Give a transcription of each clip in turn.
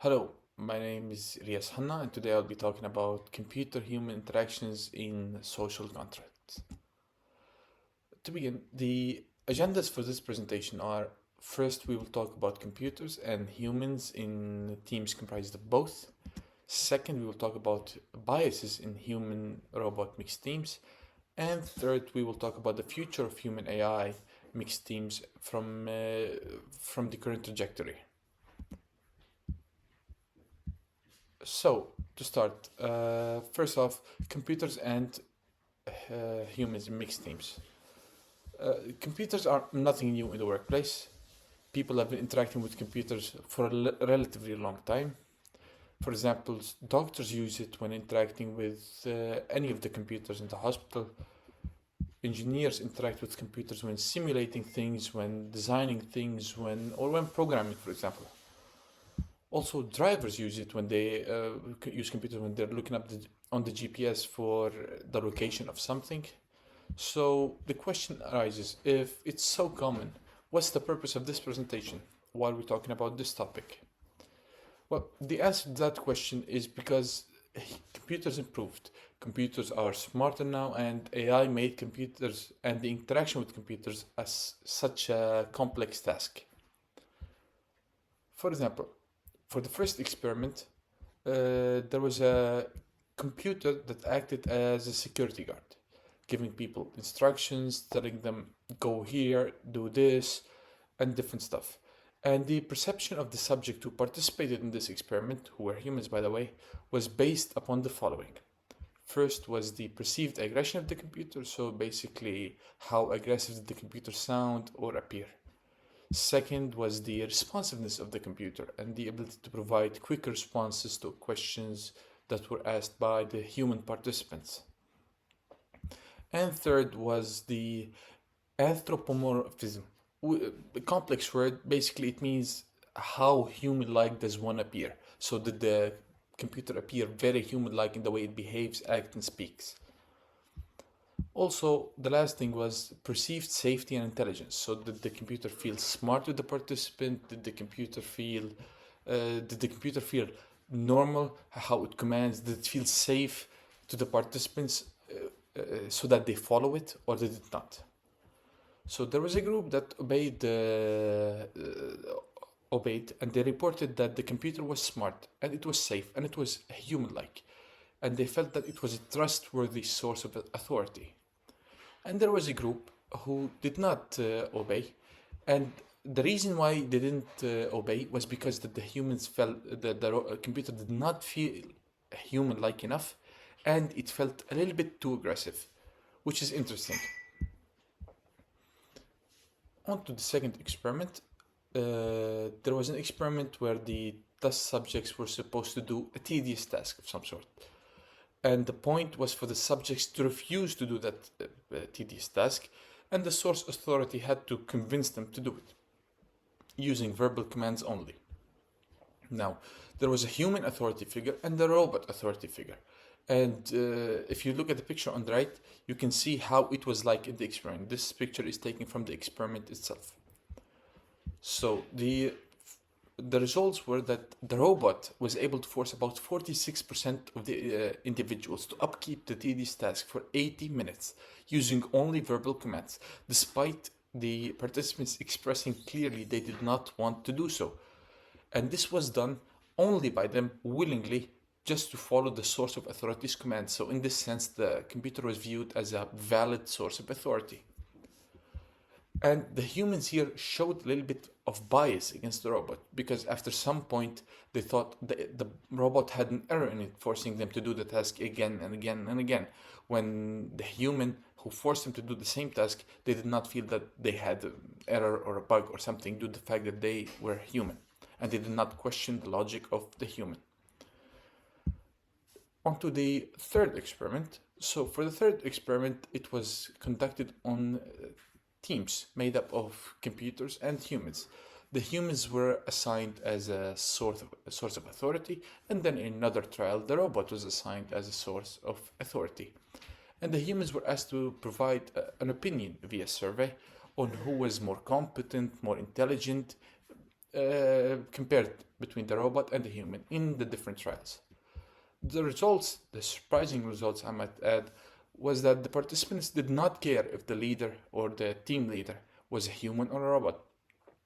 Hello, my name is Rias Hanna, and today I'll be talking about computer-human interactions in social contracts. To begin, the agendas for this presentation are: first, we will talk about computers and humans in teams comprised of both. Second, we will talk about biases in human-robot mixed teams. And third, we will talk about the future of human AI mixed teams from the current trajectory. So, to start, first off, computers and humans in mixed teams. Computers are nothing new in the workplace. People have been interacting with computers for a relatively long time. For example, doctors use it when interacting with any of the computers in the hospital. Engineers interact with computers when simulating things, when designing things, when programming, for example. Also, drivers use it when they use computers when they're looking up on the GPS for the location of something. So the question arises, if it's so common, what's the purpose of this presentation while we're talking about this topic? Well, the answer to that question is because computers improved. Computers are smarter now, and AI made computers and the interaction with computers as such a complex task. For example, for the first experiment, there was a computer that acted as a security guard, giving people instructions, telling them, go here, do this, and different stuff. And the perception of the subject who participated in this experiment, who were humans by the way, was based upon the following. First was the perceived aggression of the computer, so basically how aggressive did the computer sound or appear. Second was the responsiveness of the computer and the ability to provide quick responses to questions that were asked by the human participants. And third was the anthropomorphism. A complex word, basically it means how human-like does one appear. So did the computer appear very human-like in the way it behaves, acts, and speaks? Also, the last thing was perceived safety and intelligence. So did the computer feel smart with the participant? Did the computer feel normal? How it commands? Did it feel safe to the participants so that they follow it, or did it not? So there was a group that obeyed, and they reported that the computer was smart and it was safe and it was human-like, and they felt that it was a trustworthy source of authority. And there was a group who did not obey, and the reason why they didn't obey was because that the humans felt that the computer did not feel human-like enough, and it felt a little bit too aggressive, which is interesting. On to the second experiment. There was an experiment where the test subjects were supposed to do a tedious task of some sort. And the point was for the subjects to refuse to do that tedious task, and the source authority had to convince them to do it, using verbal commands only. Now, there was a human authority figure and a robot authority figure. And if you look at the picture on the right, you can see how it was like in the experiment. This picture is taken from the experiment itself. So the results were that the robot was able to force about 46% of the individuals to upkeep the tedious task for 80 minutes using only verbal commands, despite the participants expressing clearly they did not want to do so. And this was done only by them willingly, just to follow the source of authority's command. So in this sense, the computer was viewed as a valid source of authority. And the humans here showed a little bit of bias against the robot, because after some point they thought the robot had an error in it, forcing them to do the task again and again and again, when the human who forced them to do the same task, they did not feel that they had an error or a bug or something due to the fact that they were human, and they did not question the logic of the human. On to the third experiment. So for the third experiment, it was conducted on teams made up of computers and humans. The humans were assigned as a source of authority, and then in another trial, the robot was assigned as a source of authority. And the humans were asked to provide an opinion via survey on who was more competent, more intelligent, compared between the robot and the human in the different trials. The results, the surprising results I might add, was that the participants did not care if the leader or the team leader was a human or a robot.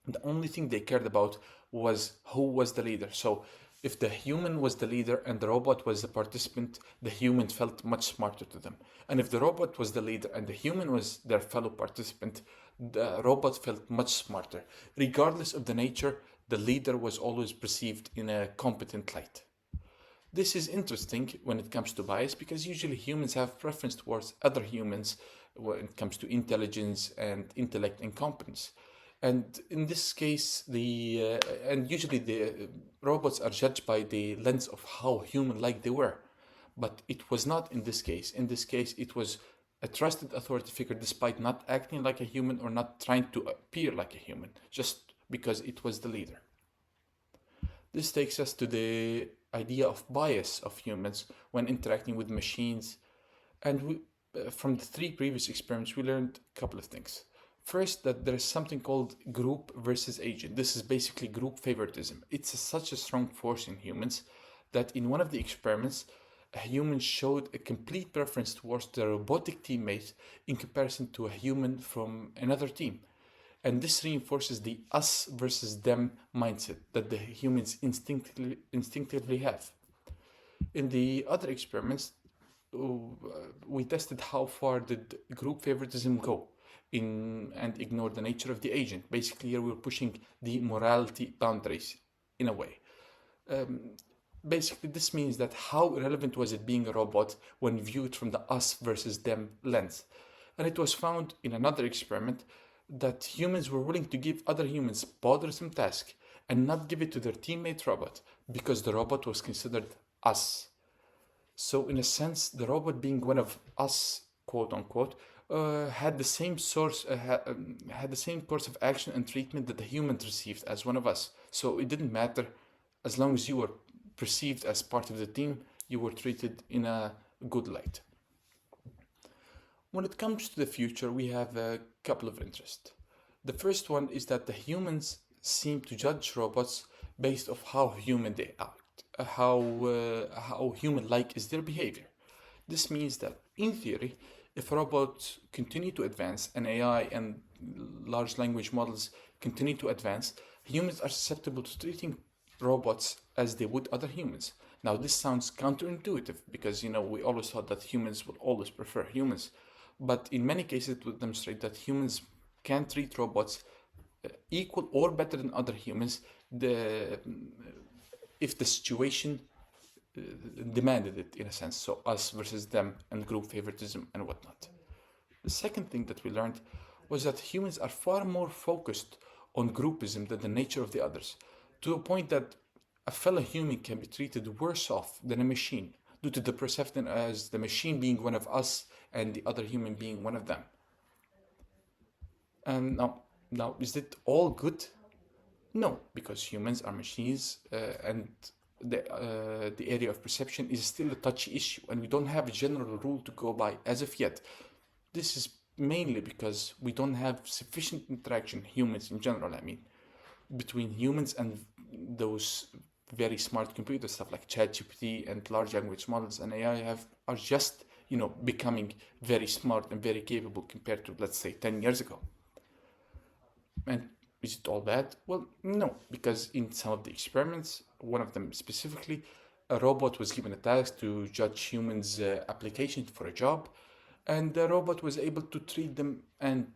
The only thing they cared about was who was the leader. So if the human was the leader and the robot was the participant, the human felt much smarter to them. And if the robot was the leader and the human was their fellow participant, the robot felt much smarter. Regardless of the nature, the leader was always perceived in a competent light. This is interesting when it comes to bias because usually humans have preference towards other humans when it comes to intelligence and intellect and competence. And in this case, and usually the robots are judged by the lens of how human-like they were, but it was not in this case. In this case, it was a trusted authority figure, despite not acting like a human or not trying to appear like a human, just because it was the leader. This takes us to the idea of bias of humans when interacting with machines. And from the 3 previous experiments, we learned a couple of things. First, that there is something called group versus agent. This is basically group favoritism. It's such a strong force in humans that in one of the experiments, a human showed a complete preference towards the robotic teammate in comparison to a human from another team. And this reinforces the us versus them mindset that the humans instinctively have. In the other experiments, we tested how far did group favoritism go and ignore the nature of the agent. Basically, here we're pushing the morality boundaries in a way. Basically, this means that how relevant was it being a robot when viewed from the us versus them lens? And it was found in another experiment that humans were willing to give other humans bothersome tasks and not give it to their teammate robot because the robot was considered us. So in a sense, the robot being one of us, quote unquote, had the same had the same course of action and treatment that the human received as one of us. So it didn't matter, as long as you were perceived as part of the team, you were treated in a good light. When it comes to the future, we have a couple of interests. The first one is that the humans seem to judge robots based off how human they act, how human-like is their behavior. This means that, in theory, if robots continue to advance and AI and large language models continue to advance, humans are susceptible to treating robots as they would other humans. Now, this sounds counterintuitive because, we always thought that humans would always prefer humans. But in many cases, it would demonstrate that humans can treat robots equal or better than other humans if the situation demanded it, in a sense. So us versus them and group favoritism and whatnot. The second thing that we learned was that humans are far more focused on groupism than the nature of the others, to a point that a fellow human can be treated worse off than a machine due to the perception as the machine being one of us and the other human being one of them. And now, is it all good? No, because humans are machines, and the area of perception is still a touchy issue, and we don't have a general rule to go by as of yet. This is mainly because we don't have sufficient interaction, humans in general, between humans and those very smart computer stuff like ChatGPT and large language models and AI are just becoming very smart and very capable compared to, let's say, 10 years ago. And is it all bad? Well, no, because in some of the experiments, one of them specifically, a robot was given a task to judge humans' application for a job, and the robot was able to treat them and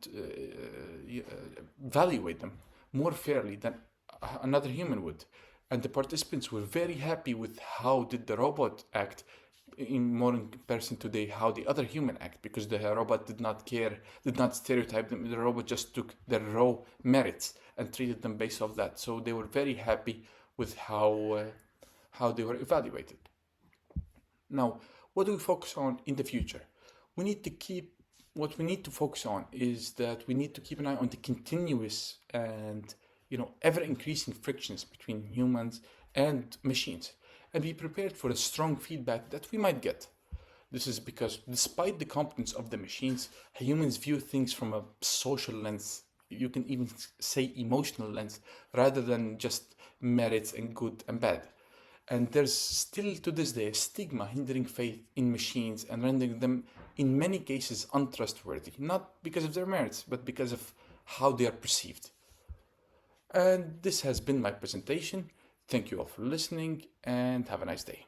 evaluate them more fairly than another human would. And the participants were very happy with how did the robot act in comparison to how the other human act, because the robot did not stereotype them. The robot just took their raw merits and treated them based off that. So they were very happy with how they were evaluated. Now, what do we focus on in the future? What we need to focus on is that we need to keep an eye on the continuous and ever-increasing frictions between humans and machines, and be prepared for the strong feedback that we might get. This is because, despite the competence of the machines, humans view things from a social lens you can even say emotional lens, rather than just merits and good and bad. And there's still to this day a stigma hindering faith in machines and rendering them, in many cases, untrustworthy, not because of their merits, but because of how they are perceived. And this has been my presentation. Thank you all for listening, and have a nice day.